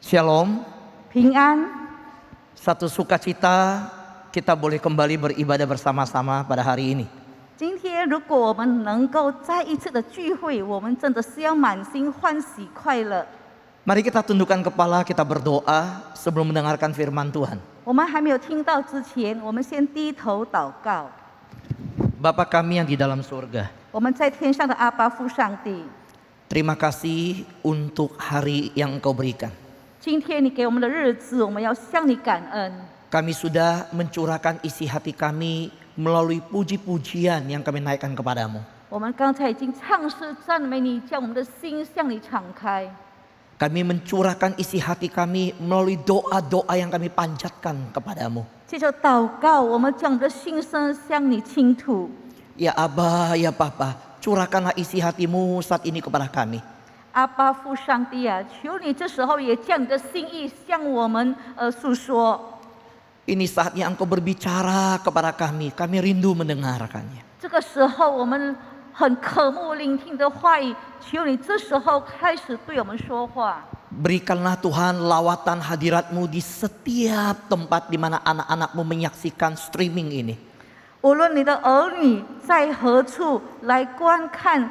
Shalom, 平安。 satu sukacita kita boleh kembali beribadah bersama-sama pada hari ini. 今天如果我们能够再一次的聚会，我们真的是要满心欢喜快乐。 Mari kita tundukkan kepala, kita berdoa sebelum mendengarkan firman Tuhan. 我们还没有听到之前，我们先低头祷告。 Bapa kami yang di dalam surga, 我们在天上的阿爸父上帝， terima kasih untuk hari yang Engkau berikan. 今天你给我们的日子，我们要向你感恩。 Kami sudah mencurahkan isi hati kami melalui puji-pujian yang kami naikkan kepadamu. 我们刚才已经唱诗赞美你，将我们的心向你敞开。 Kami mencurahkan isi hati kami melalui doa-doa yang kami panjatkan kepadamu. 借着祷告，我们将我们的心声向你倾吐。 Ya Abba, ya Papa, curahkanlah isi hatimu saat ini kepada kami. 阿爸父上帝啊，求你这时候也将你的心意向我们诉说。 Ini saatnya Engkau berbicara kepada kami rindu mendengarkannya. 这个时候，我们很渴慕聆听的话语，求你这时候开始对我们说话。 Berikanlah Tuhan lawatan hadirat-Mu di setiap tempat di mana anak-anak-Mu menyaksikan streaming ini. 无论你的儿女在何处来观看、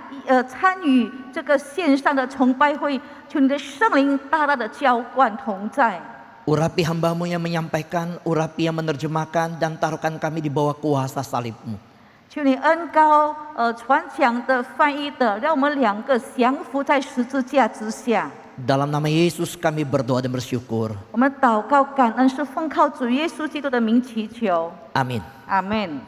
参与这个线上的崇拜会，求你的圣灵大大的浇灌同在。 Urapi hamba-Mu yang menyampaikan, urapi yang menerjemahkan, dan taruhkan kami di bawah kuasa salib-Mu. 求你恩高传讲的、翻译的，让我们两个降服在十字架之下。 Dalam nama Yesus kami berdoa dan bersyukur. 我们祷告感恩，是奉靠主耶稣基督的名祈求。 Amin. 阿门。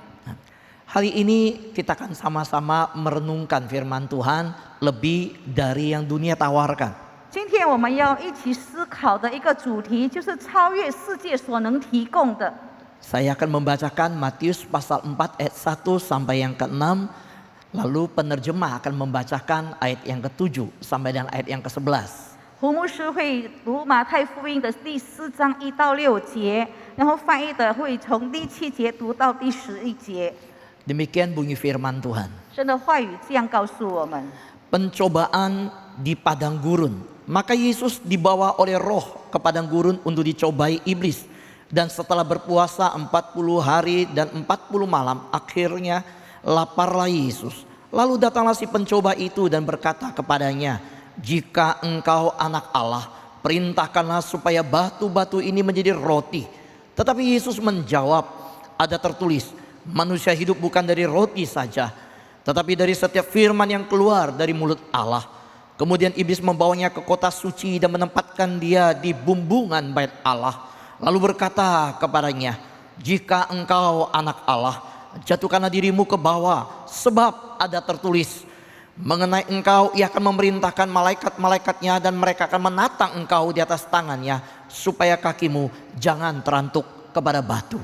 Hari ini kita akan sama-sama merenungkan firman Tuhan lebih dari yang dunia tawarkan. 今天我们要一起思考的一个主题，就是超越世界所能提供的。 Saya akan membacakan Matius pasal 4 ayat 1 sampai yang ke-6. Lalu penerjemah akan membacakan ayat yang ke-7 sampai dengan ayat yang ke-11. 胡牧师会读马太福音的第4章1到6节，然后翻译的会从第7节读到第11节。 Demikian bunyi firman Tuhan. 神的话语这样告诉我们： Pencobaan di padang gurun. Maka Yesus dibawa oleh Roh ke padang gurun untuk dicobai iblis. Dan setelah berpuasa 40 hari dan 40 malam, akhirnya laparlah Yesus. Lalu datanglah si pencoba itu dan berkata kepadanya, "Jika engkau anak Allah, perintahkanlah supaya batu-batu ini menjadi roti." Tetapi Yesus menjawab, "Ada tertulis, manusia hidup bukan dari roti saja, tetapi dari setiap firman yang keluar dari mulut Allah." Kemudian iblis membawanya ke kota suci dan menempatkan dia di bumbungan bait Allah. Lalu berkata kepadanya, "Jika engkau anak Allah, jatuhkanlah dirimu ke bawah, sebab ada tertulis, mengenai engkau ia akan memerintahkan malaikat-malaikatnya dan mereka akan menatang engkau di atas tangannya, supaya kakimu jangan terantuk kepada batu."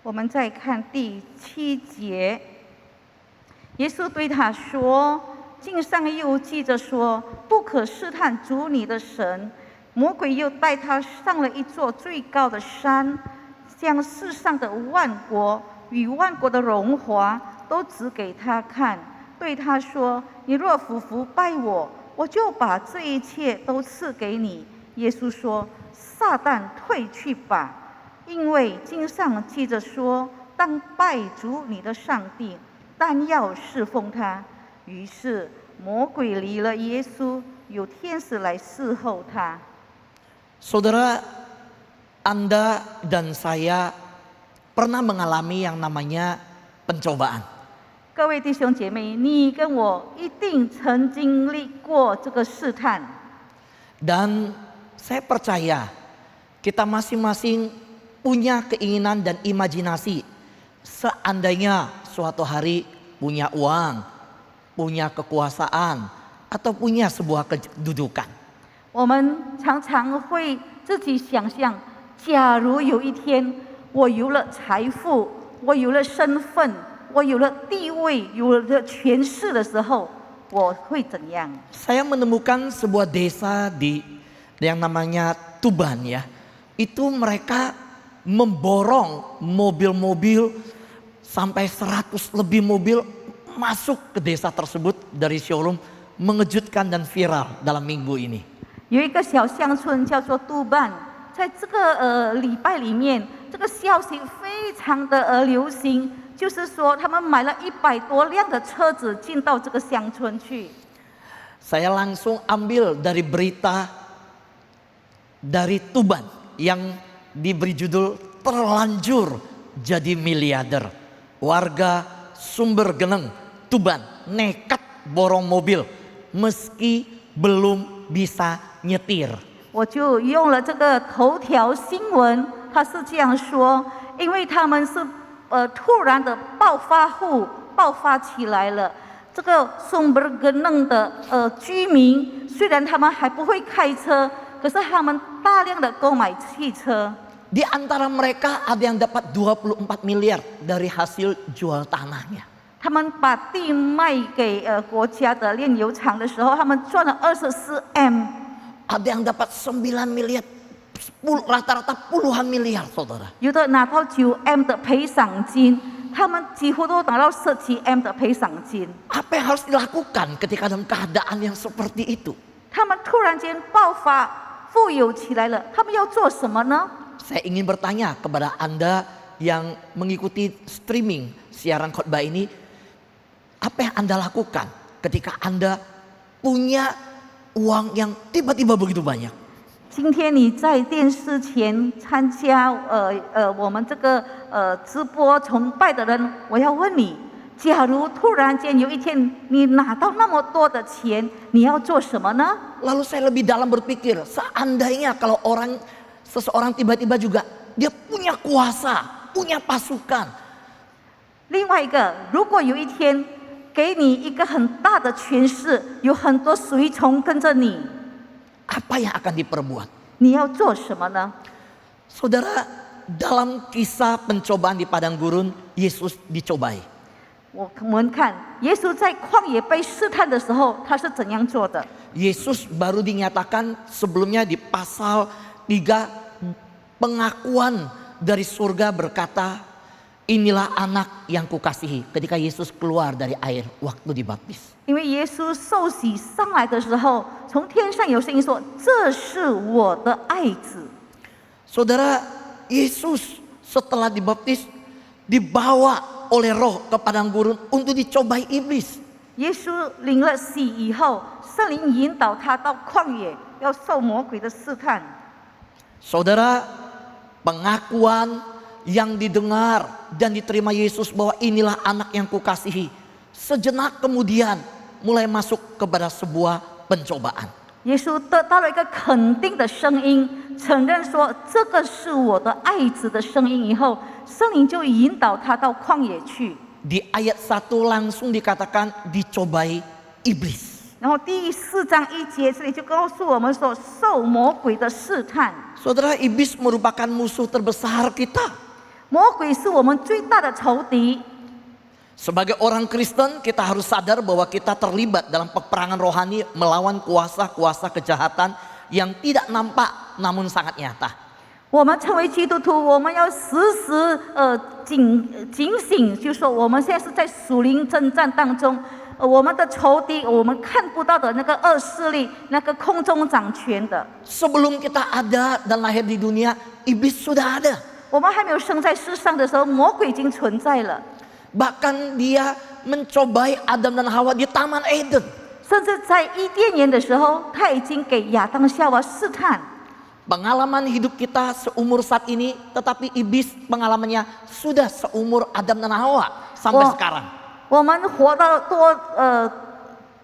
我们再看第7节，耶稣对他说：“经上又记着说，不可试探主你的神。”魔鬼又带他上了一座最高的山，将世上的万国与万国的荣华都指给他看，对他说：“你若俯伏拜我，我就把这一切都赐给你。”耶稣说：“撒旦退去吧，因为经上记着说，当拜主你的上帝，但要侍奉他。”于是魔鬼离了耶稣，有天使来侍候他。 Saudara, Anda dan saya pernah mengalami yang namanya pencobaan. 各位弟兄姐妹，你跟我一定曾经历过这个试探。 Dan saya percaya kita masing-masing punya keinginan dan imajinasi. Seandainya suatu hari punya uang, punya kekuasaan, atau punya sebuah kedudukan. 我们常常会自己想象，假如有一天我有了财富，我有了身份，我有了地位，有了权势的时候，我会怎样？ Saya menemukan sebuah desa di yang namanya Tuban ya. Itu mereka memborong mobil-mobil sampai 100 lebih mobil masuk ke desa tersebut dari showroom, mengejutkan dan viral dalam minggu ini. 有一个小乡村叫做杜曼，在这个礼拜里面，这个消息非常的流行，就是说他们买了100多辆的车子进到这个乡村去。Saya langsung ambil dari berita dari Tuban yang diberi judul terlanjur jadi miliarder. Warga Sumber Geneng Tuban nekat borong mobil meski belum bisa nyetir. 我就用了这个头条新闻，他是这样说，因为他们是突然的暴发起来了。这个Sumber Geneng的居民，虽然他们还不会开车，可是他们大量的购买汽车。Di antara mereka ada yang dapat 24 miliar dari hasil jual tanahnya. 他们把地卖给国家的炼油厂的时候，他们赚了24M。Ada yang dapat 9 miliar, rata-rata puluhan miliar, saudara. 有的拿到9M 的赔偿金，他们几乎都拿到17M 的赔偿金。Apa yang harus dilakukan ketika dalam keadaan yang seperti itu? 他们突然间爆发富有起来了，他们要做什么呢？ Saya ingin bertanya kepada Anda yang mengikuti streaming siaran khotbah ini, apa yang Anda lakukan ketika Anda punya uang yang tiba-tiba begitu banyak? 今天你在电视前参加我们这个直播崇拜的人，我要问你，假如突然间有一天你拿到那么多的钱，你要做什么呢？ Lalu saya lebih dalam berpikir, seandainya kalau seseorang tiba-tiba juga dia punya kuasa, punya pasukan. 另外一个，如果有一天给你一个很大的权势，有很多随从跟着你， Apa yang akan diperbuat? 你要做什么呢？ Saudara, dalam kisah pencobaan di padang gurun, Yesus dicobai. 我们看耶稣在旷野被试探的时候，他是怎样做的？ Yesus baru dinyatakan sebelumnya di pasal 3, pengakuan dari surga berkata, inilah anak yang kukasihi. Ketika Yesus keluar dari air waktu dibaptis. 因为耶稣受洗上来的时候，从天上有声音说：“这是我的爱子。” Saudara, Yesus setelah dibaptis dibawa oleh Roh ke padang gurun untuk dicobai iblis. 耶稣领了洗以后，圣灵引导他到旷野，要受魔鬼的试探。 Saudara, pengakuan yang didengar dan diterima Yesus bahwa inilah anak yang kukasihi, sejenak kemudian mulai masuk kepada sebuah pencobaan. 耶稣得到了一个肯定的声音，承认说这个是我的爱子的声音以后，圣灵就引导他到旷野去。 Di ayat 1 langsung dikatakan dicobai iblis. 然后第4章1节这里就告诉我们说，受魔鬼的试探。 Saudara, iblis merupakan musuh terbesar kita. 魔鬼是我们最大的仇敌。 Sebagai orang Kristen, kita harus sadar bahwa kita terlibat dalam peperangan rohani melawan kuasa-kuasa kejahatan yang tidak nampak namun sangat nyata. 我们成为基督徒，我们要时时警醒，就是说我们现在是在属灵征战当中。我们的仇敌，我们看不到的那个恶势力，那个空中掌权的。 Sebelum kita ada dan lahir di dunia, iblis sudah ada. 我们还没有生在世上的时候，魔鬼已经存在了。 Bahkan dia mencobai Adam dan Hawa di Taman Eden. 甚至在伊甸园的时候，他已经给亚当夏娃试探。 Pengalaman hidup kita seumur saat ini, tetapi iblis pengalamannya sudah seumur Adam dan Hawa sampai sekarang. 我们活到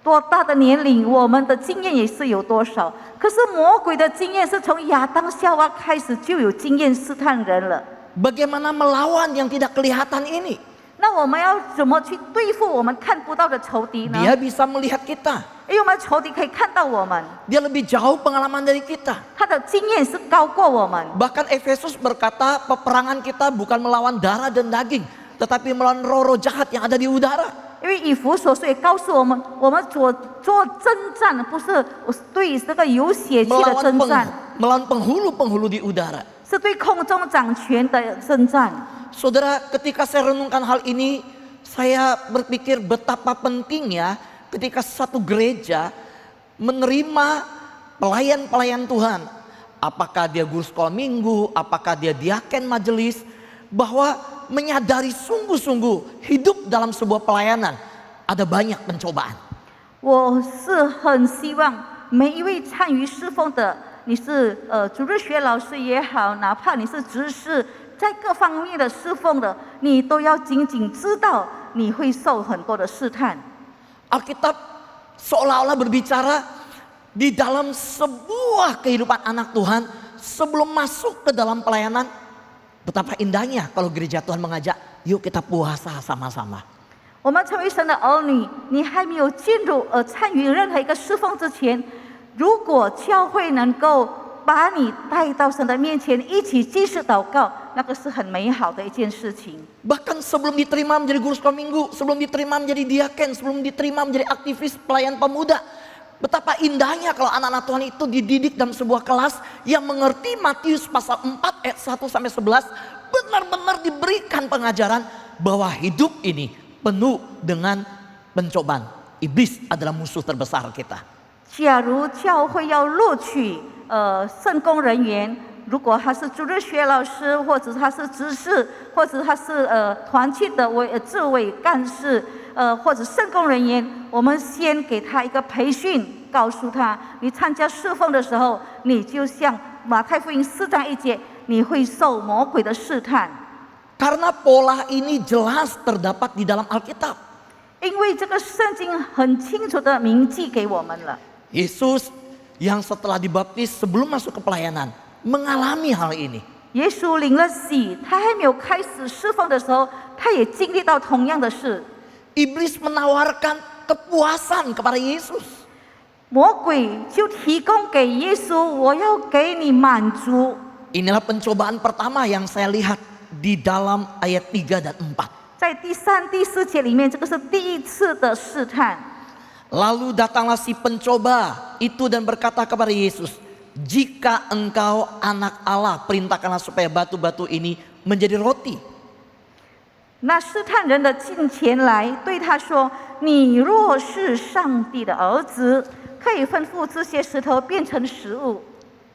多大的年龄，我们的经验也是有多少。可是魔鬼的经验是从亚当夏娃开始就有经验试探人了。 Bagaimana melawan yang tidak kelihatan ini? 那我们要怎么去对付我们看不到的仇敌呢？ Dia bisa melihat kita. 因为我们仇敌可以看到我们， Dia lebih jauh pengalaman dari kita. 他的经验是高过我们。 Bahkan Efesus berkata peperangan kita bukan melawan darah dan daging, tetapi melawan roh-roh jahat yang ada di udara. 因为以弗所书也告诉我们，我们做征战不是对这个有血气的征战， Melawan penghulu-penghulu di udara. 是对空中掌权的征战。 Saudara, ketika saya renungkan hal ini, saya berpikir betapa pentingnya ketika satu gereja menerima pelayan-pelayan Tuhan, apakah dia guru sekolah minggu, apakah dia diaken majelis, bahwa menyadari sungguh-sungguh hidup dalam sebuah pelayanan ada banyak pencobaan. 我是很希望每一位参与侍奉的，你是主日学老师也好，哪怕你是执事，在各方面的侍奉的，你都要紧紧知道你会受很多的试探。 Alkitab seolah-olah berbicara di dalam sebuah kehidupan anak Tuhan sebelum masuk ke dalam pelayanan. Betapa indahnya kalau gereja Tuhan mengajak, yuk kita puasa sama-sama. 我们成为神的儿女，你还没有进入参与任何一个侍奉之前，如果教会能够把你带到神的面前，一起祭祀祷告，那个是很美好的一件事情。 Bahkan sebelum diterima menjadi guru sekolah minggu, sebelum diterima menjadi diaken, sebelum diterima menjadi aktivis pelayan pemuda, betapa indahnya kalau anak-anak Tuhan itu dididik dalam sebuah kelas yang mengerti Matius pasal 4 ayat 1 sampai 11, benar-benar diberikan pengajaran bahwa hidup ini penuh dengan pencobaan. Iblis adalah musuh terbesar kita. 假如教会要录取圣工人员，如果他是主日学老师，或者他是执事，或者他是团契的智委干事，或者圣工人员，我们先给他一个培训，告诉他，你参加侍奉的时候，你就像马太福音4章1节，你会受魔鬼的试探。 Karena pola ini jelas terdapat di dalam Alkitab. 因为这个圣经很清楚的铭记给我们了。 Yesus yang setelah dibaptis sebelum masuk ke pelayanan mengalami hal ini. 耶稣领了洗，他还没有开始侍奉的时候，他也经历到同样的事。 Iblis menawarkan kepuasan kepada Yesus. 魔鬼就提供给耶稣，我要给你满足。 Inilah pencobaan pertama yang saya lihat di dalam ayat 3 dan 4. 在第3、第4节里面，这个是第一次的试探。 Lalu datanglah si pencoba itu dan berkata kepada Yesus, jika engkau anak Allah, perintahkanlah supaya batu-batu ini menjadi roti. 那试探人的近前来，对他说：“你若是上帝的儿子，可以吩咐这些石头变成食物。”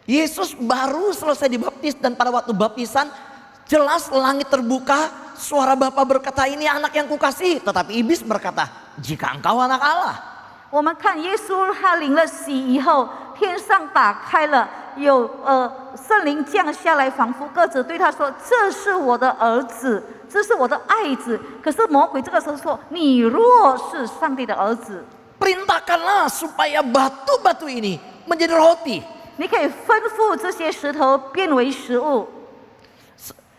Yesus baru selesai dibaptis dan pada waktu baptisan jelas langit terbuka, suara Bapa berkata ini anak yang kukasihi, tetapi iblis berkata, jika engkau anak Allah. 我们看耶稣他领了洗以后，天上打开了，有圣灵降下来，仿佛鸽子对他说：“这是我的儿子，这是我的爱子。”可是魔鬼这个时候说：“你若是上帝的儿子， Perintahkanlah supaya batu-batu ini menjadi roti. 你可以吩咐这些石头变为食物。”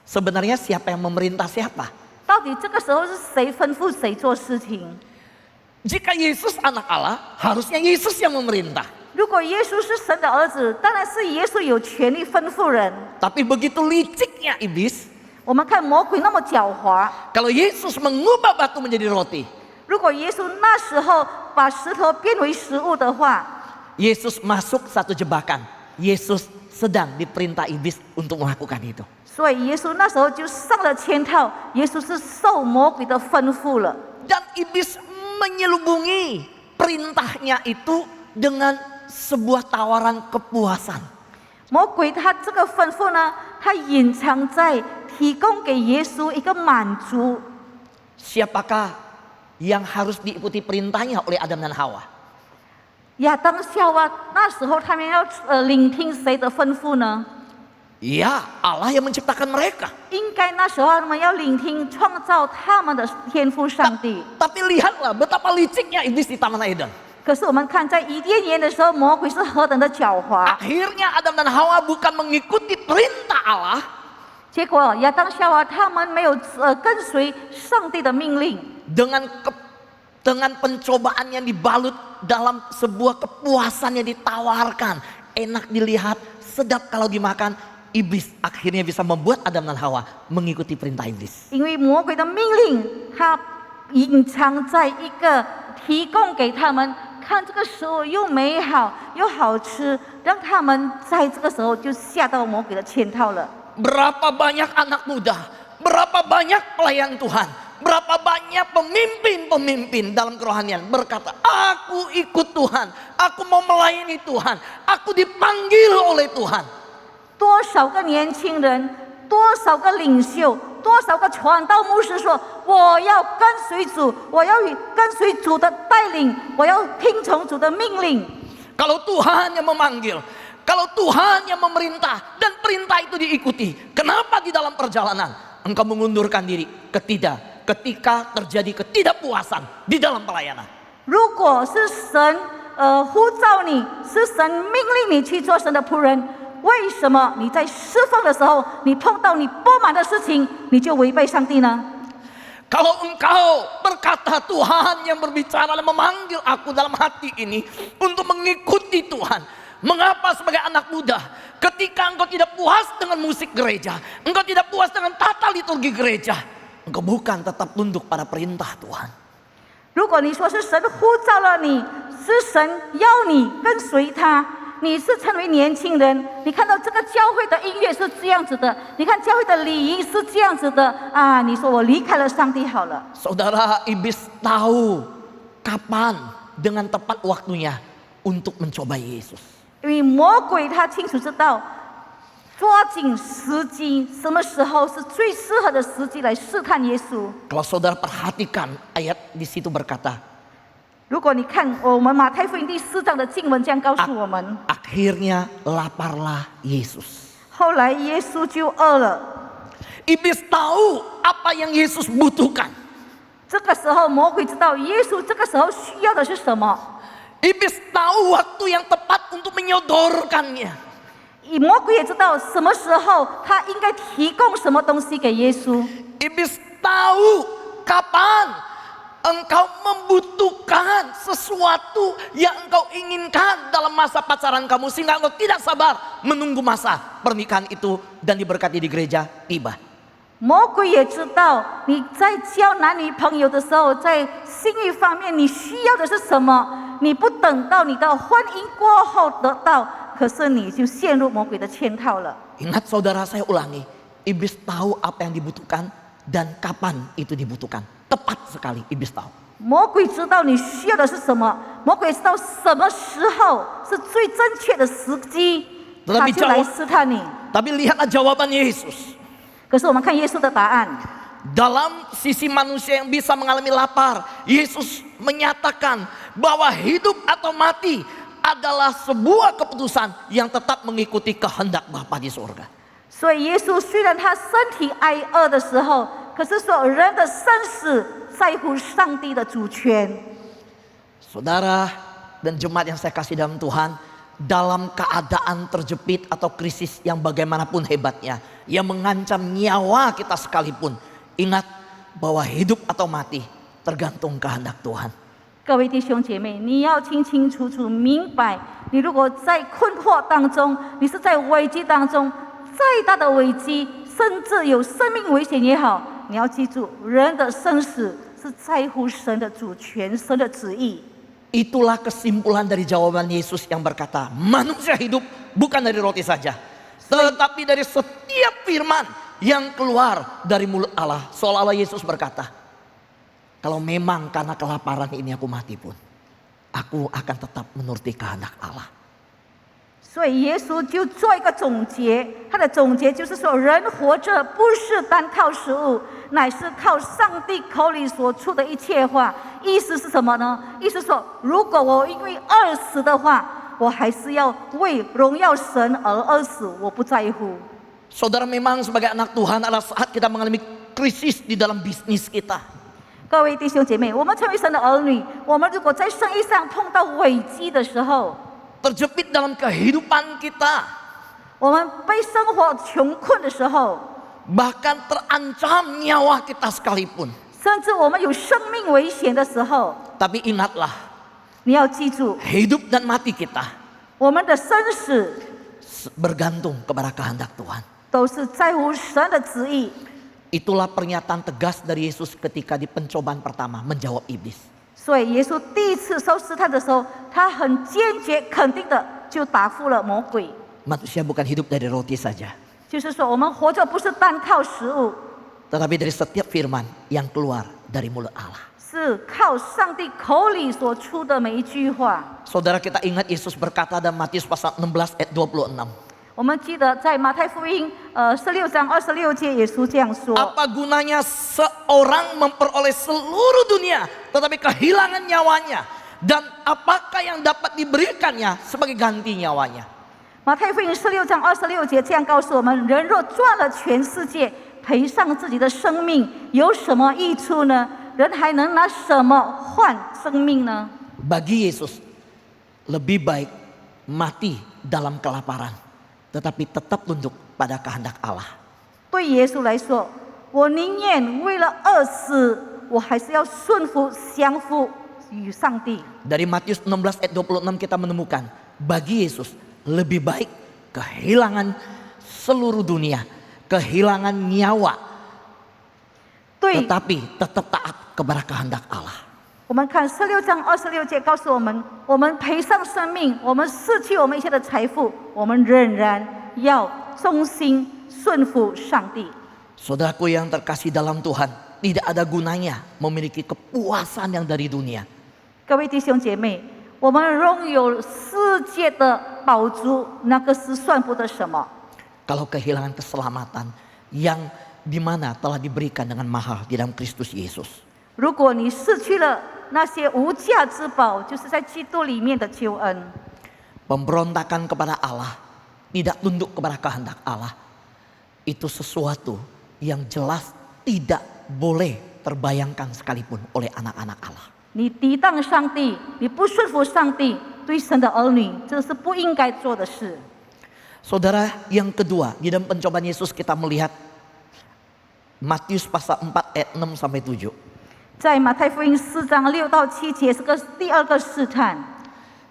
Sebenarnya siapa yang memerintah siapa? 到底这个时候是谁吩咐谁做事情？ Jika Yesus anak Allah, harusnya Yesus yang memerintah. 如果耶稣是神的儿子，当然是耶稣有权利吩咐人。 Tapi begitu liciknya iblis, 我们看魔鬼那么狡猾， kalau Yesus mengubah batu menjadi roti, 如果耶稣那时候把石头变为食物的话， Yesus masuk satu jebakan. Yesus sedang diperintah iblis untuk melakukan itu. 所以耶稣那时候就上了圈套，耶稣是受魔鬼的吩咐了。 Dan iblis menyelubungi perintahnya itu dengan sebuah tawaran kepuasan. 魔鬼他这个吩咐呢，他隐藏在提供给耶稣一个满足。 Siapakah yang harus diikuti perintahnya oleh Adam dan Hawa? 亚当夏娃那时候他们要聆听谁的吩咐呢？ Ya, Allah yang menciptakan mereka. 应该那时候他们要聆听创造他们的天父上帝。 Tapi lihatlah betapa liciknya iblis di Taman Eden. 可是我们看在伊甸园的时候，魔鬼是何等的狡猾。 Akhirnya Adam dan Hawa bukan mengikuti perintah Allah, 结果亚当夏娃他们没有跟随上帝的命令， dengan pencobaan yang dibalut dalam sebuah kepuasan yang ditawarkan, enak dilihat, sedap kalau dimakan. Iblis akhirnya bisa membuat Adam dan Hawa mengikuti perintah iblis. 因为魔鬼的命令，它隐藏在一个提供给他们看这个食物又美好又好吃，让他们在这个时候就下到魔鬼的圈套了。 Berapa banyak anak muda, berapa banyak pelayan Tuhan berapa banyak pemimpin-pemimpin dalam kerohanian berkata, aku ikut Tuhan, aku mau melayani Tuhan, aku dipanggil oleh Tuhan. 多少个年轻人，多少个领袖，多少个传道牧师说：“我要跟随主，我要跟随主的带领，我要听从主的命令。” Kalau Tuhan yang memanggil, kalau Tuhan yang memerintah dan perintah itu diikuti, kenapa di dalam perjalanan engkau mengundurkan diri? Ketika terjadi ketidakpuasan di dalam pelayanan. 如果是神呼召你，是神命令你去做神的仆人，为什么你在侍奉的时候，你碰到你不满的事情，你就违背上帝呢？ Kalau engkau berkata Tuhan yang berbicara dan memanggil aku dalam hati ini untuk mengikuti Tuhan. Mengapa sebagai anak muda ketika engkau tidak puas dengan musik gereja, engkau tidak puas dengan tata liturgi gereja, engkau bukan tetap tunduk pada perintah Tuhan. 如果你说是神呼召了你，是神要你跟随他，你是成为年轻人，你看到这个教会的音乐是这样子的，你看教会的礼仪是这样子的啊，你说我离开了上帝好了。 Saudara, iblis tahu kapan dengan tepat waktunya untuk mencoba Yesus. 因为魔鬼他清楚知道，抓紧时机，什么时候是最适合的时机来试探耶稣。 Kalau saudara perhatikan ayat di situ berkata, 如果你看我们马太福音第4章的经文这样告诉我们， akhirnya laparlah Yesus. 后来耶稣就饿了。 Iblis tahu apa yang Yesus butuhkan. 这个时候魔鬼知道耶稣这个时候需要的是什么。 Iblis tahu waktu yang tepat untuk menyodorkannya. 魔鬼也知道什么时候他应该提供什么东西给耶稣。 Iblis tahu kapan engkau membutuhkan sesuatu yang engkau inginkan dalam masa pacaran kamu, sehingga engkau tidak sabar menunggu masa pernikahan itu dan diberkati di gereja tiba. 魔鬼也知道你在交男女朋友的时候，在性欲方面你需要的是什么，你不等到你的婚姻过后得到，可是你就陷入魔鬼的圈套了。 Ingat saudara, saya ulangi, iblis tahu apa yang dibutuhkan dan kapan itu dibutuhkan. Tepat sekali iblis tahu. 魔鬼知道你需要的是什么，魔鬼知道什么时候是最正确的时机，他就来试探你。 Tapi lihatlah jawaban Yesus. 可是我们看耶稣的答案， Dalam sisi manusia yang bisa mengalami lapar, Yesus menyatakan bahwa hidup atau mati adalah sebuah keputusan yang tetap mengikuti kehendak Bapa di surga. 所以耶稣虽然他身体挨饿的时候，可是说人的生死在乎上帝的主权。 Saudara dan jemaat yang saya kasih dalam Tuhan, dalam keadaan terjepit atau krisis yang bagaimanapun hebatnya, yang mengancam nyawa kita sekalipun, ingat bahwa hidup atau mati tergantung kehendak Tuhan. 各位弟兄姐妹，你要清清楚楚明白，你如果在困惑当中，你是在危机当中，再大的危机，甚至有生命危险也好，你要记住，人的生死是在乎神的主权、神的旨意。 Itulah kesimpulan dari jawaban Yesus yang berkata, manusia hidup bukan dari roti saja, tetapi dari setiap firman yang keluar dari mulut Allah. Seolah-olah Yesus berkata, kalau memang karena kelaparan ini aku mati pun, aku akan tetap menuruti kehendak Allah. 所以耶稣就做一个总结，他的总结就是说，人活着不是单靠食物，乃是靠上帝口里所出的一切话。意思是什么呢？意思说，如果我因为饿死的话，我还是要为荣耀神而饿死，我不在乎。 Saudara, memang sebagai anak Tuhan adalah saat kita mengalami krisis di dalam bisnis kita. 各位弟兄姐妹，我们成为神的儿女，我们如果在生意上碰到危机的时候， terjepit dalam kehidupan kita, 我们被生活穷困的时候， bahkan terancam nyawa kita sekalipun. 甚至我们有生命危险的时候， Tapi ingatlah, 你要记住， hidup dan mati kita 我们的生死 bergantung kepada kehendak Tuhan. 都是在乎神的旨意。 Itulah pernyataan tegas dari Yesus ketika di pencobaan pertama menjawab iblis. 所以耶稣第一次受试探的时候，他很坚决肯定的就答复了魔鬼， Manusia bukan hidup dari roti saja, 就是说我们活着不是单靠食物， tetapi dari setiap firman yang keluar dari mulut Allah. 是靠上帝口里所出的每一句话。 Saudara, kita ingat Yesus berkata dalam Matius pasal 16 ayat 26. 我们记得在马太福音16章26节，耶稣这样说： Apa gunanya seorang memperoleh seluruh dunia tetapi kehilangan nyawanya? Dan apakah yang dapat diberikannya sebagai ganti nyawanya? 马太福音16章26节这样告诉我们：人若赚了全世界，赔上自己的生命，有什么益处呢？人还能拿什么换生命呢？ Bagi Yesus lebih baik mati dalam kelaparan tetapi tetap tunduk pada kehendak Allah. 对耶稣来说，我宁愿为了饿死，我还是要顺服降服与上帝。 Dari Matius 16 ayat 26 kita menemukan bagi Yesus lebih baik kehilangan seluruh dunia, kehilangan nyawa, 对， tetapi tetap taat kepada kehendak Allah. 我们看16章26节告诉我们：我们赔上生命，我们失去我们一切的财富，我们仍然要忠心顺服上帝。 Saudaraku yang terkasih dalam Tuhan, tidak ada gunanya memiliki kepuasan yang dari dunia. 各位弟兄姐妹，我们拥有世界的宝珠，那个是算不得什么。 Kalau kehilangan keselamatan yang dimana telah diberikan dengan mahal di dalam Kristus Yesus. 如果你失去了那些无价之宝，就是在基督里面的救恩。 Pemberontakan kepada Allah, tidak tunduk kepada kehendak Allah, itu sesuatu yang jelas tidak boleh terbayangkan sekalipun oleh anak-anak Allah. 你抵挡上帝，你不顺服上帝，对神的儿女，这是不应该做的事。 Saudara, yang kedua, di dalam pencobaan Yesus kita melihat Matius pasal 4 ayat 6 sampai 7. 在马太福音4章6到7节是个第二个试探，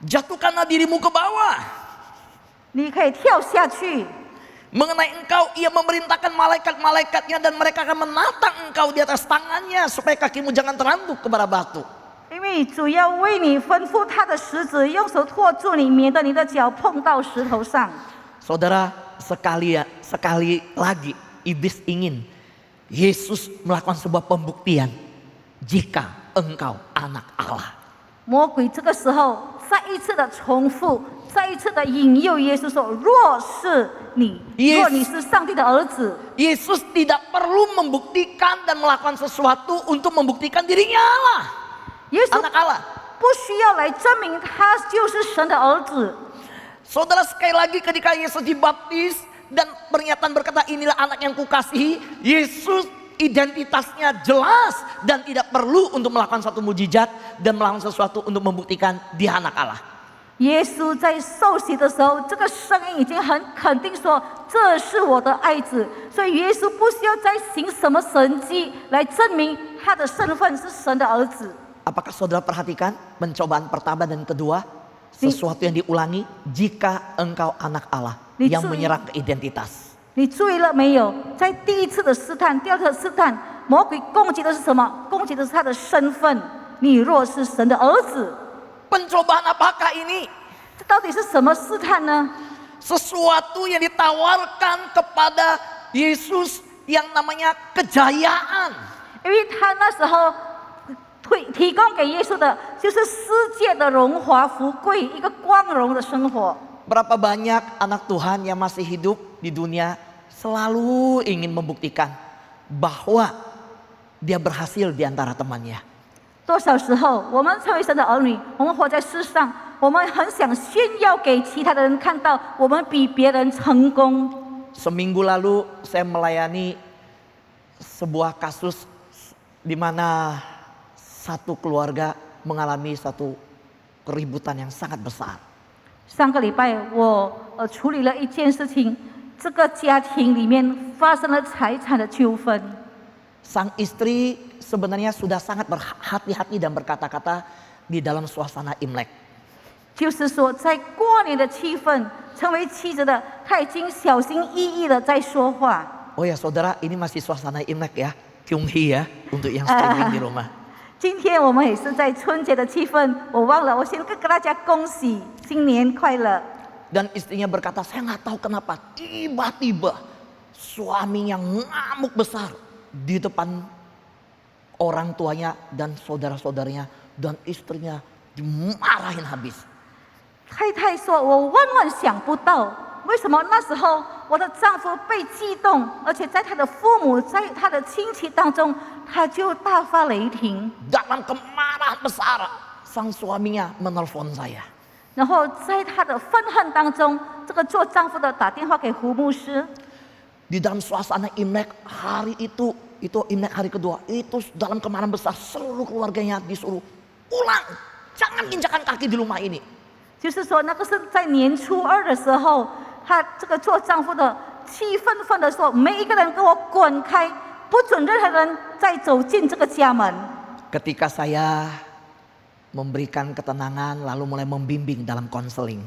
Jatuhkanlah dirimu ke bawah. 你可以跳下去。 Mengenai engkau, ia memerintahkan malaikat-malaikatnya dan mereka akan menatang engkau di atas tangannya supaya kakimu jangan teranduk kepada batu. 因为主要为你吩咐他的使者，用手托住你，免得你的脚碰到石头上。 Saudara, sekali lagi iblis ingin Yesus melakukan sebuah pembuktian jika engkau anak Allah. 魔鬼这个时候再一次的重复，再一次的引诱耶稣说：“若是你， Yes. 若你是上帝的儿子， Yesus tidak perlu membuktikan dan melakukan sesuatu untuk membuktikan dirinya Allah, 耶稣 anak Allah. 不需要来证明他就是神的儿子。” Saudara, sekali lagi ketika Yesus dibaptis dan pernyataan berkata inilah anak yang kukasihi, Yesus identitasnya jelas dan tidak perlu untuk melakukan satu mujizat dan melakukan sesuatu untuk membuktikan dia anak Allah. 耶稣在受洗的时候，这个声音已经很肯定说：“这是我的爱子。”所以耶稣不需要再行什么神迹来证明他的身份是神的儿子。 Apakah saudara perhatikan pencobaan pertama dan kedua? Sesuatu yang diulangi jika engkau anak Allah yang menyerang ke identitas. 你注意了没有？在第一次的试探、第二次的试探，魔鬼攻击的是什么？攻击的是他的身份。你若是神的儿子， Pencobaan apakah ini? 这到底是什么试探呢？ Sesuatu yang ditawarkan kepada Yesus yang namanya kejayaan. 因为他那时候提供给耶稣的就是世界的荣华富贵，一个光荣的生活。 Berapa banyak anak Tuhan yang masih hidup di dunia selalu ingin membuktikan bahwa dia berhasil di antara temannya. 多少时候，我们成为神的儿女，我们活在世上，我们很想炫耀给其他的人看到，我们比别人成功。 Seminggu lalu saya melayani sebuah kasus di mana satu keluarga mengalami satu keributan yang sangat besar. 上个礼拜我处理了一件事情，这个家庭里面发生了财产的纠纷。 Sang istri sebenarnya sudah sangat berhati-hati dan berkata-kata di dalam suasana Imlek. 就是说，在过年的气氛，成为妻子的，她已经小心翼翼的在说话。 Oh ya saudara, ini masih suasana Imlek ya, Kyunghi ya, untuk yang streaming di rumah. 今天我们也是在春节的气氛，我忘了，我先跟大家恭喜新年快乐。 Dan istrinya berkata, saya nggak tahu kenapa tiba-tiba suami yang ngamuk besar di depan orang tuanya dan saudara-saudaranya dan istrinya dimarahin habis. 太太说：“我万万想不到，为什么那时候我的丈夫被激动，而且在他的父母、在他的亲戚当中，他就大发雷霆。 Dalam kemarahan besar, sang suaminya menelpon saya. 然后在他的愤恨当中，这个做丈夫的打电话给胡牧师。 Di dalam suasana Imlek hari itu Imlek hari kedua, itu dalam kemarahan besar seluruh keluarganya disuruh pulang, jangan injakan kaki di rumah ini. 就是说，那个是在年初二的时候，他这个做丈夫的气愤愤的说：“每一个人给我滚开，不准任何人再走进这个家门。” Ketika saya memberikan ketenangan lalu mulai membimbing dalam konseling.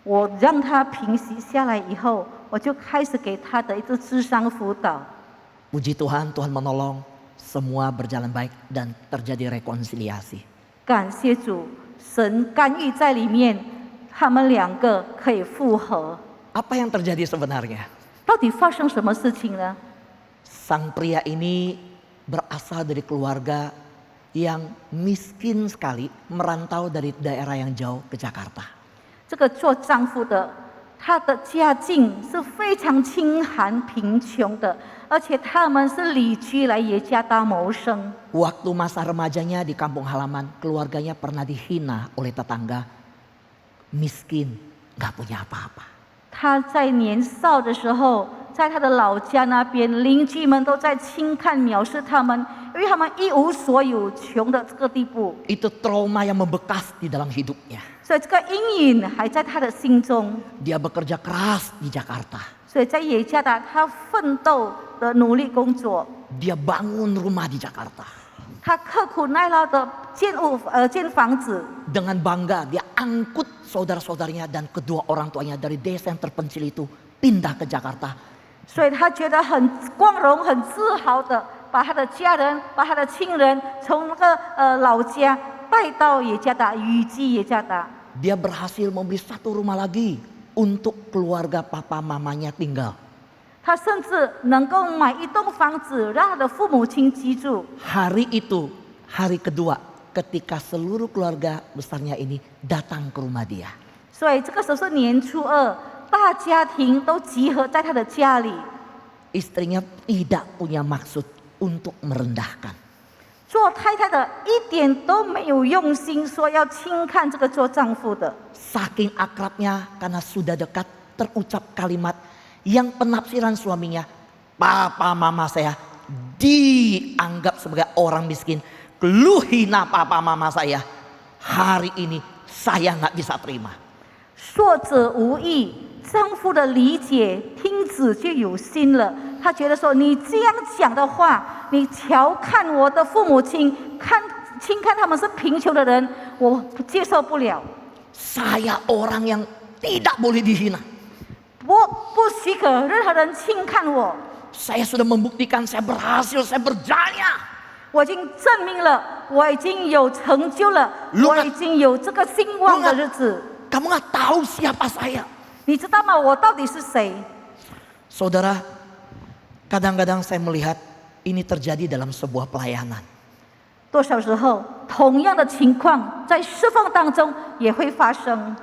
我让他平息下来以后，我就开始给他的一个智商辅导。 Puji Tuhan, Tuhan menolong, semua berjalan baik dan terjadi rekonsiliasi. 感谢主，神干预在里面，他们两个可以复合。 Apa yang terjadi sebenarnya? 到底发生什么事情呢？ Sang pria ini berasal dari keluarga yang miskin sekali, merantau dari daerah yang jauh ke Jakarta. 这个做丈夫的，他的家境是非常清寒贫穷的，而且他们是旅居来耶加达谋生。 Waktu masa remajanya di kampung halaman, keluarganya pernah dihina oleh tetangga, miskin, gak punya apa-apa. 他在年少的时候，在他的老家那边，邻居们都在轻看藐视他们，因为他们一无所有，穷的这个地步。 Itu trauma yang membekas di dalam hidupnya. 所以这个阴影还在他的心中。 Dia bekerja keras di Jakarta. 所以在耶加达，他奋斗的努力工作， Dia bangun rumah di Jakarta. 他刻苦耐劳的建房子。 Dengan bangga dia angkut saudara-saudaranya dan kedua orang tuanya dari desa yang terpencil itu pindah ke Jakarta. 所以他觉得很光荣、很自豪的把他的家人、把他的亲人从那个老家带到耶加达，移居耶加达。 Dia berhasil membeli satu rumah lagi untuk keluarga papa mamanya tinggal. 他甚至能够买一栋房子让他的父母亲居住。 Hari itu, hari kedua ketika seluruh keluarga besarnya ini datang ke rumah dia. 所以这个时候是年初二，大家庭都集合在他的家里。 Istrinya tidak punya maksud untuk merendahkan. 做太太的一点都没有用心说要轻看这个做丈夫的。 Saking akrabnya karena sudah dekat terucap kalimat yang penafsiran suaminya, papa mama saya dianggap sebagai orang miskin. Lu hina papa mama saya. Hari ini saya nggak bisa terima. 说者无意，丈夫的理解听子就有心了。他觉得说你这样讲的话，你调看我的父母亲，轻看他们是贫穷的人，我接受不了。 Saya orang yang tidak boleh dihina. 不许可任何人轻看我。 Saya sudah membuktikan saya berhasil, saya berjaya. 我已经证明了，我已经有成就了，我已经有这个兴旺的日子。 Kamu nggak tahu siapa saya. 你知道吗？我到底是谁？ Saudara, kadang-kadang saya melihat ini terjadi dalam sebuah pelayanan. 多少时候，同样的情况在释放当中也会发生。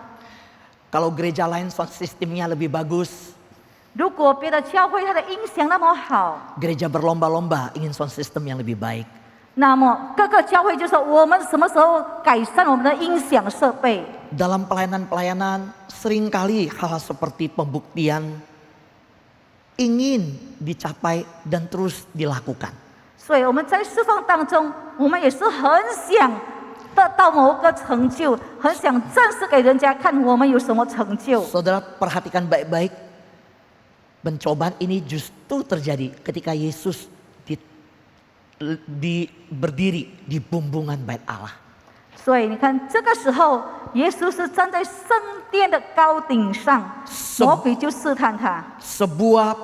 Kalau gereja lain sound systemnya lebih bagus, 如果别的教会它的音响那么好， gereja berlomba-lomba ingin sound system yang lebih baik. 那么各个教会就说我们什么时候改善我们的音响设备？ Dalam pelayanan-pelayanan seringkali hal seperti pembuktian ingin dicapai dan terus dilakukan. 所以我们在释放当中，我们也是很想得到某个成就，很想证实给人家看我们有什么成就。 Saudara perhatikan baik-baik, pencobaan ini justru terjadi ketika Yesus berdiri di bumbungan bait Allah. 所以你看，这个时候耶稣是站在圣殿的高顶上，魔鬼就试探他。 Sebuah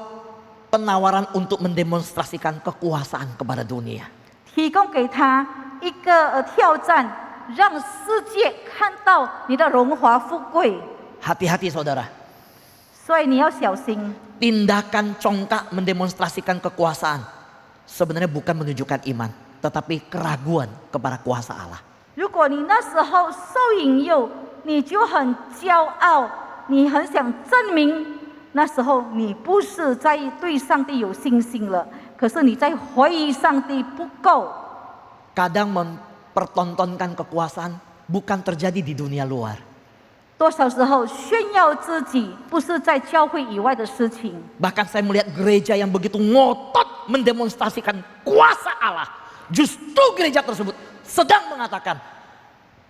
penawaran untuk mendemonstrasikan kekuasaan kepada dunia. 提供给他一个挑战，让世界看到你的荣华富贵。 Hati-hati saudara. 所以你要小心， Tindakan congkak mendemonstrasikan kekuasaan sebenarnya bukan menunjukkan iman, tetapi keraguan kepada kuasa Allah. 如果你那时候受引诱，你就很骄傲，你很想证明，那时候你不是在对上帝有信心了，可是你在怀疑上帝不够。 Kadang mempertontonkan kekuasaan bukan terjadi di dunia luar. 多少时候炫耀自己，不是在教会以外的事情。 Bahkan saya melihat gereja yang begitu ngotot mendemonstrasikan kuasa Allah. Justru gereja tersebut sedang mengatakan,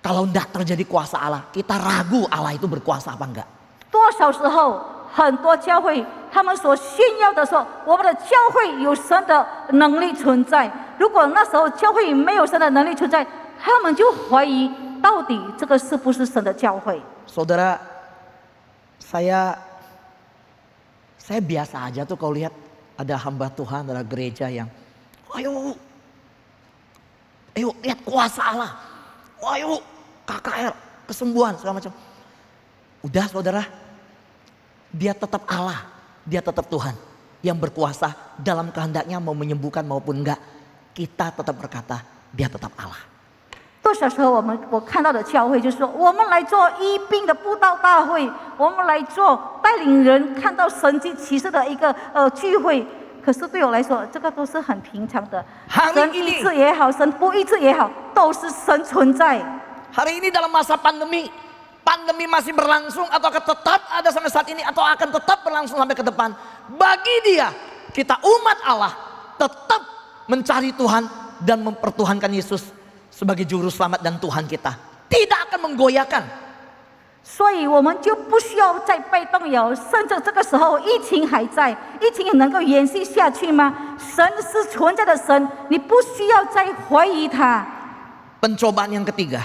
kalau tidak terjadi kuasa Allah, kita ragu Allah itu berkuasa apa enggak. 多少时候，很多教会他们所炫耀的说，我们的教会有神的能力存在。如果那时候教会没有神的能力存在，他们就怀疑到底这个是不是神的教会。 Saudara, saya biasa aja tuh kalau lihat ada hamba Tuhan, ada gereja yang, ayo lihat kuasa Allah, ayo KKR, kesembuhan segala macam. Udah saudara, dia tetap Allah, dia tetap Tuhan yang berkuasa dalam kehendaknya mau menyembuhkan maupun enggak. Kita tetap berkata, dia tetap Allah. 多少时候我看到的教会就是说，我们来做医病的布道大会，我们来做带领人看到神迹奇事的一个聚会。可是对我来说，这个都是很平常的。神医治也好，神不医治也好，都是神存在。 Hari ini dalam masa pandemi, pandemi masih berlangsung ataukah tetap ada sampai saat ini atau akan tetap berlangsung sampai ke depan. Bagi dia, kita umat Allah tetap mencari Tuhan dan mempertuhankan Yesus sebagai juru selamat dan Tuhan kita. Tidak akan menggoyahkan. 所以我们就不需要再被动摇，甚至这个时候疫情还在，疫情能够延续下去吗？神是存在的神，你不需要再怀疑他。 Pencobaan yang ketiga.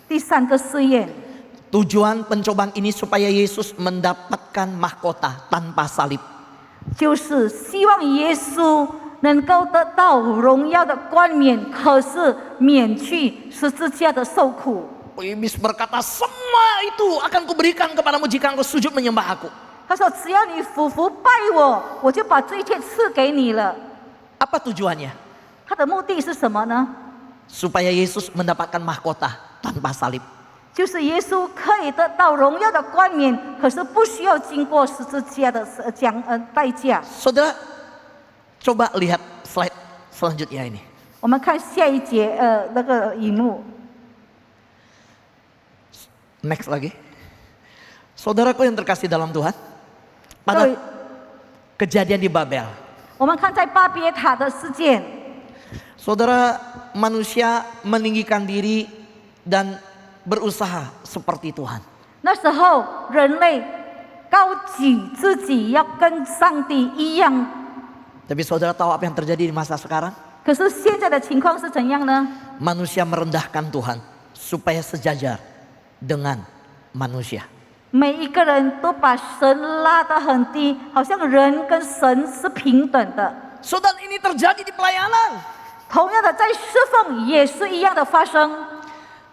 第三个试验， Tujuan pencobaan ini supaya Yesus mendapatkan mahkota tanpa salib. 就是希望耶稣能够得到荣耀的冠冕，可是免去十字架的受苦。 Iblis berkata, semua itu akan kuberikan kepadamu jika engkau sujud menyembah aku. 他说：“只要你俯伏拜我，我就把这一切赐给你了。” Apa tujuannya? 他的目的是什么呢？ Supaya Yesus mendapatkan mahkota tanpa salib. 就是耶稣可以得到荣耀的冠冕，可是不需要经过十字架的代价。 Saudara, coba lihat slide selanjutnya ini. 我们看下一节那个荧幕。 Next lagi. Saudaraku yang terkasih dalam Tuhan. Pada kejadian di Babel. 我们看在巴别塔的事件。 Saudara, manusia meninggikan diri dan berusaha seperti Tuhan. 那时候人类高举自己要跟上帝一样。 Tapi saudara tahu apa yang terjadi di masa sekarang? 可是现在的情况是怎样呢？ Manusia merendahkan Tuhan supaya sejajar dengan manusia. 每一个人都把神拉得很低，好像人跟神是平等的。 Saudara, ini terjadi di pelayanan. 同样的，在侍奉也是一样的发生。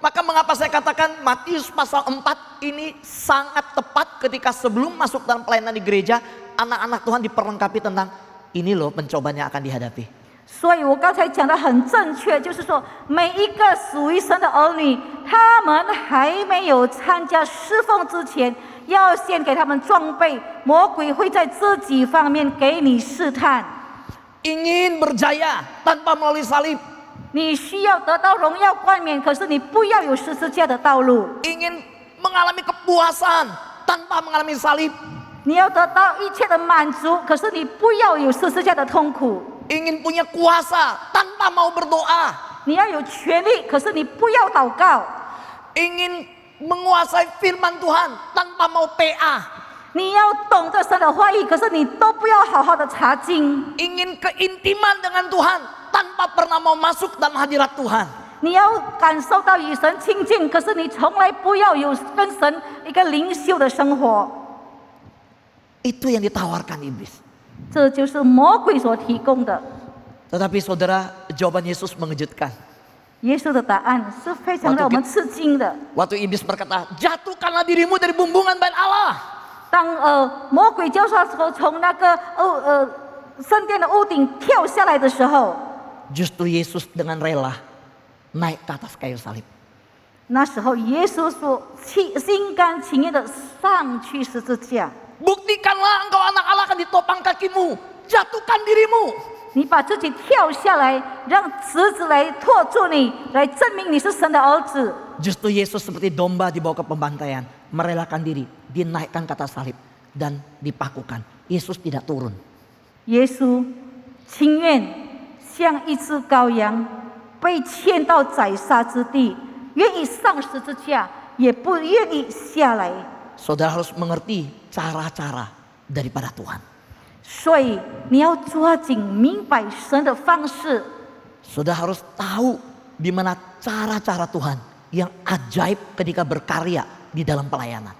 Maka mengapa saya katakan Matius pasal 4 ini sangat tepat ketika sebelum masuk dalam pelayanan di gereja, anak-anak Tuhan diperlengkapi tentang ini loh pencobaan yang akan dihadapi. 所以我刚才讲的很正确，就是说每一个属于神的儿女，他们还没有参加侍奉之前，要先给他们装备，魔鬼会在这几方面给你试探。 Ingin berjaya tanpa melalui salib. 你需要得到荣耀冠冕，可是你不要有十字架的道路。 Ingin mengalami kepuasan tanpa mengalami salib. 你要得到一切的满足，可是你不要有十字架的痛苦。 Ingin punya kuasa tanpa mau berdoa. 你要有权利，可是你不要祷告。 Ingin menguasai firman Tuhan tanpa mau PA. 你要懂得神的话语，可是你都不要好好的查经。 Ingin keintiman dengan Tuhan tanpa pernah mau masuk dalam hadirat Tuhan. 你要感受到与神亲近，可是你从来不要有跟神一个灵修的生活。 Itu yang ditawarkan iblis. 这就是魔鬼所提供的。 Tetapi saudara, jawaban Yesus mengejutkan. 耶稣的答案是非常让我们吃惊的。 Waktu iblis berkata, jatuhkanlah dirimu dari bumbungan bait Allah. 当魔鬼教唆说从那个圣殿的屋顶跳下来的时候， justru Yesus dengan rela naik ke atas kayu salib. 那时候耶稣说心甘情愿的上去十字架。 Buktikanlah engkau anak Allah akan ditopang kakimu, jatuhkan dirimu. 你把自己跳下来，让侄子来托住你，来证明你是神的儿子。 Justru Yesus seperti domba dibawa ke pembantaian, merelakan diri, dinaikkan ke atas salib dan dipakukan. Yesus tidak turun. 耶稣情愿像一只羔羊，被牵到宰杀之地，愿意上十字架，也不愿意下来。 Saudara harus mengerti cara-cara daripada Tuhan. 所以你要抓紧明白神的方式。 Saudara harus tahu di mana cara-cara Tuhan yang ajaib ketika berkarya di dalam pelayanan.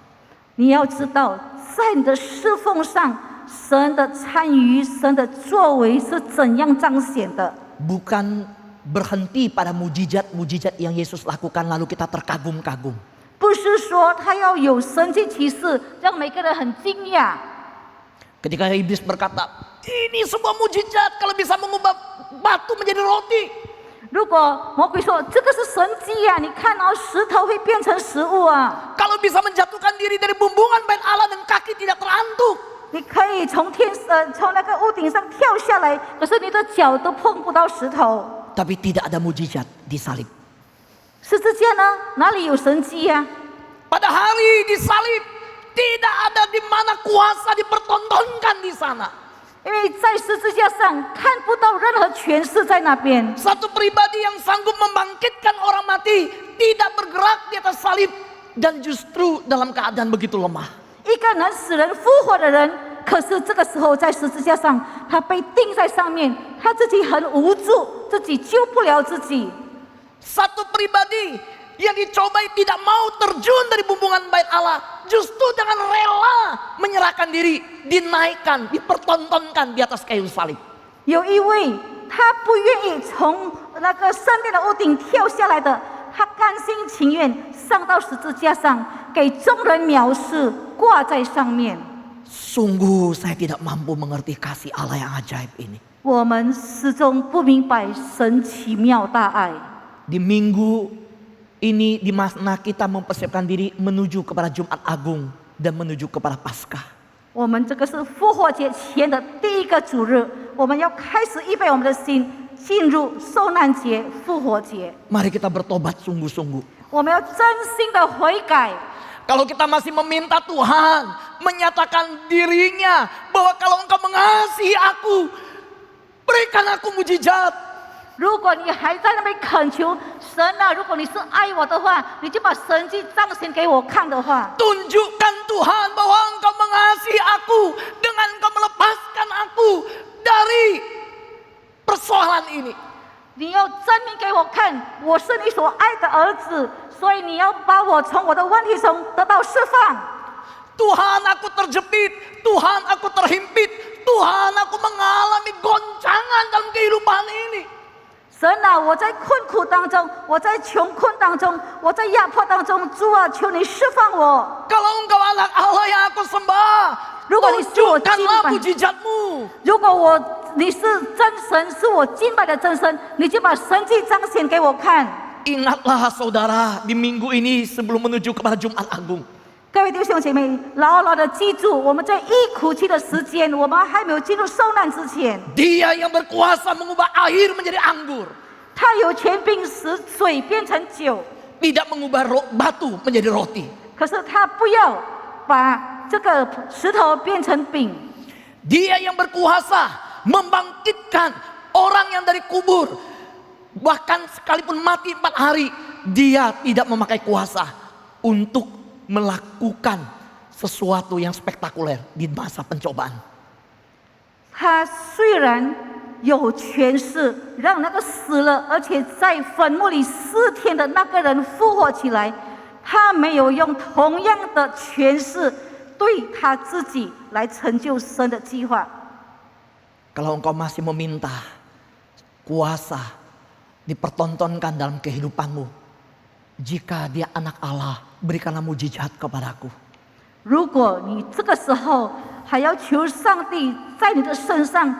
你要知道，在你的侍奉上，神的参与、神的作为是怎样彰显的。 Bukan berhenti pada mujizat-mujizat yang Yesus lakukan lalu kita terkagum-kagum. 不是说他要有神迹奇事，让每个人很惊讶。 Ketika iblis berkata, ini sebuah mujizat kalau bisa mengubah batu menjadi roti. 如果魔鬼说这个是神迹呀，你看哦，石头会变成食物啊， Kalau bisa menjatuhkan diri dari bumbungan bait Allah dan kaki tidak terantuk. 你可以从那个屋顶上跳下来，可是你的脚都碰不到石头。 Tapi tidak ada mujizat di salib. 十字架呢，哪里有神迹呀？ Pada hari di salib, tidak ada di mana kuasa dipertontonkan di sana. 因为在十字架上看不到任何权势在那边。 Satu pribadi yang sanggup membangkitkan orang mati tidak bergerak di atas salib dan justru dalam keadaan begitu lemah. 一个能使人复活的人，可是这个时候在十字架上，他被钉在上面，他自己很无助，自己救不了自己。 Satu pribadi yang dicobai tidak mau terjun dari bumbungan bait Allah, justru dengan rela menyerahkan diri, dinaikkan, dipertontonkan di atas kayu salib. 有一位他不愿意从那个圣殿的屋顶跳下来的，他甘心情愿上到十字架上，给众人藐视，挂在上面。 Sungguh saya tidak mampu mengerti kasih Allah yang ajaib ini. 我们始终不明白神奇妙大爱。 Di minggu ini di mana kita mempersiapkan diri menuju kepada Jumat Agung dan menuju kepada Paskah. 我们这个是复活节前的第一个主日，我们要开始预备我们的心，进入受难节、复活节。 Mari kita bertobat sungguh-sungguh. 我们要真心的悔改。 Kalau kita masih meminta Tuhan menyatakan dirinya bahwa kalau engkau mengasihi aku, berikan aku mujizat. 如果你还在那边恳求神啊，如果你是爱我的话，你就把神迹彰显给我看的话， Tunjukkan Tuhan bahwa engkau mengasihi aku dengan engkau melepaskan aku dari persoalan ini. 你要证明给我看，我是你所爱的儿子，所以你要把我从我的问题中得到释放。 Tuhan aku terjepit, Tuhan aku terhimpit, Tuhan aku mengalami goncangan dalam kehidupan ini. 神啊，我在困苦当中，我在穷困当中，我在压迫当中，主啊，求你释放我。 Kalau engkau anak Allah yang aku sembah, 如果你是我敬 tunjukkanlah 拜， mujizatmu. 如果你是真神，是我敬拜的真神，你就把神迹彰显给我看。 Ingatlah saudara di minggu ini sebelum menuju kepada Jumat Agung. 各位弟兄姐妹，牢牢的记住，我们在一苦期的时间，我们还没有进入受难之前， Dia yang berkuasa mengubah air menjadi anggur. 他有权柄使水变成酒， Tidak mengubah batu menjadi roti. 可是他不要把这个石头变成饼。 Dia yang berkuasa membangkitkan orang yang dari kubur. Bahkan sekalipun mati 4 hari, dia tidak memakai kuasa untuk melakukan sesuatu yang spektakuler di masa pencobaan. 他虽然有权势让那个死了而且在坟墓里4天的那个人复活起来，他没有用同样的权势对他自己来成就神的计划。 Kalau engkau masih meminta kuasa dipertontonkan dalam kehidupanmu, jika dia anak Allah, berikanlah mujizat kepadaku. 如果你这个时候还要求上帝在你的身上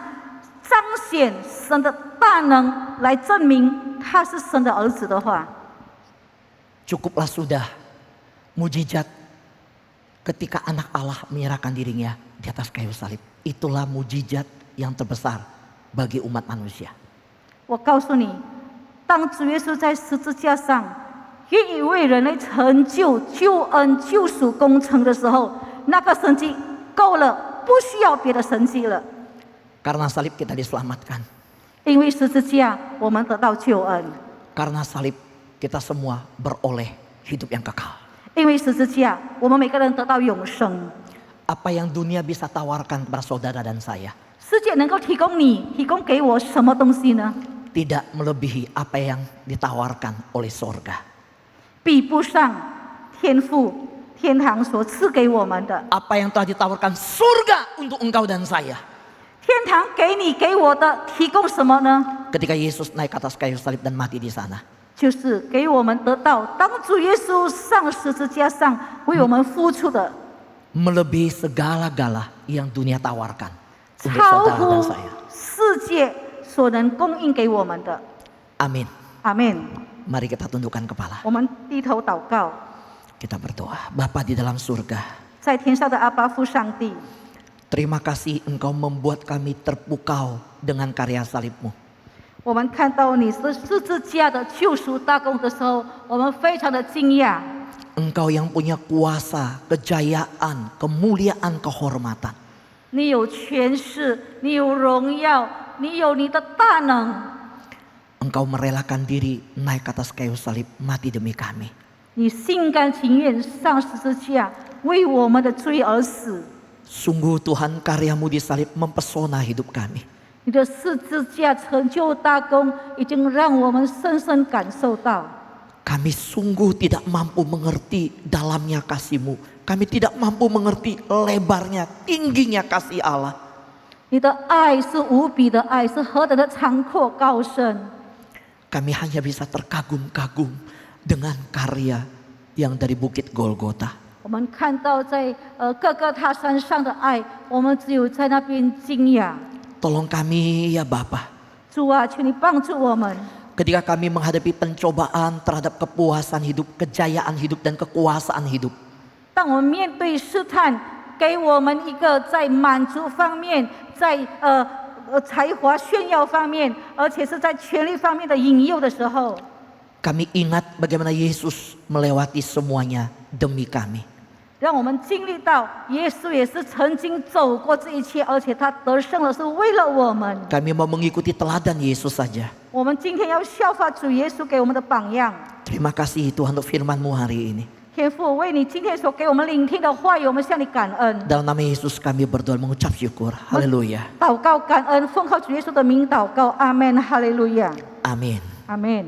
彰显神的大能，来证明他是神的儿子的话， Cukuplah sudah mujizat ketika anak Allah menyerahkan dirinya di atas kayu salib. Itulah mujizat yang terbesar bagi umat manusia. 我告诉你，当主耶稣在十字架上愿意为人类成就救恩救赎工程的时候，那个神迹够了，不需要别的神迹了。 Karena salib kita diselamatkan. 因为十字架，我们得到救恩； Karena salib kita semua beroleh hidup yang kekal. 因为十字架，我们每个人得到永生。 Apa yang dunia bisa tawarkan kepada saudara dan saya 世界能够提供你、提供给我什么东西呢？ tidak melebihi apa yang ditawarkan oleh sorga. 比不上天父、天堂所赐给我们的。 Apa yang telah ditawarkan surga untuk engkau dan saya 天堂给你、给我的，提供什么呢？ ketika Yesus naik ke atas kayu salib dan mati di sana. 就是给我们得到，当主耶稣上十字架上为我们付出的， Melebihi segala-gala yang dunia tawarkan untuk 超 saudara dan 乎 saya. 世界所能供应给我们的。 Amin. 阿门。 Mari kita tundukkan kepala. 我们低头祷告， Kita berdoa. Bapa di dalam surga, 在天上的阿爸父上帝， terima kasih engkau membuat kami terpukau dengan karya salibmu. 我们看到你是十字架的救赎大功的时候，我们非常的惊讶。 Engkau yang punya kuasa, kejayaan, kemuliaan, kehormatan. 你有权势，你有荣耀，你有你的大能。 Engkau merelakan diri naik ke atas kayu salib, mati demi kami. 你心甘情愿上十字架，为我们的罪而死。 Sungguh Tuhan, karyamu di salib mempesona hidup kami. 你的十字架成就大功，已经让我们深深感受到。 Kami sungguh tidak mampu mengerti dalamnya kasih-Mu. Kami tidak mampu mengerti lebarnya, tingginya kasih Allah. 你的爱是无比的爱，是何等的长阔高深。 Kami hanya bisa terkagum-kagum dengan karya yang dari Bukit Golgota. 我们看到在各个他山上的爱，我们只有在那边惊讶。 Tolong kami ya Bapa. 主啊，求你帮助我们。 Ketika kami menghadapi pencobaan terhadap kepuasan hidup, kejayaan hidup, dan kekuasaan hidup. 当我们面对试探，给我们一个在满足方面，在才华炫耀方面，而且是在权力方面的引诱的时候， Kami ingat bagaimana Yesus melewati semuanya demi kami. 让我们经历到耶稣也是曾经走过这一切，而且他得胜了，是为了我们。 Kami mau mengikuti teladan Yesus saja. 我们今天要效法主耶稣给我们的榜样。 Terima kasih Tuhan untuk firman-Mu hari ini. 天父，为你今天所给我们聆听的话语，我们向你感恩。 Dalam nama Yesus kami berdoa mengucap syukur. Haleluya. 祷告感恩，奉靠主耶稣的名祷告，阿门，哈利路亚， Amin. 阿门。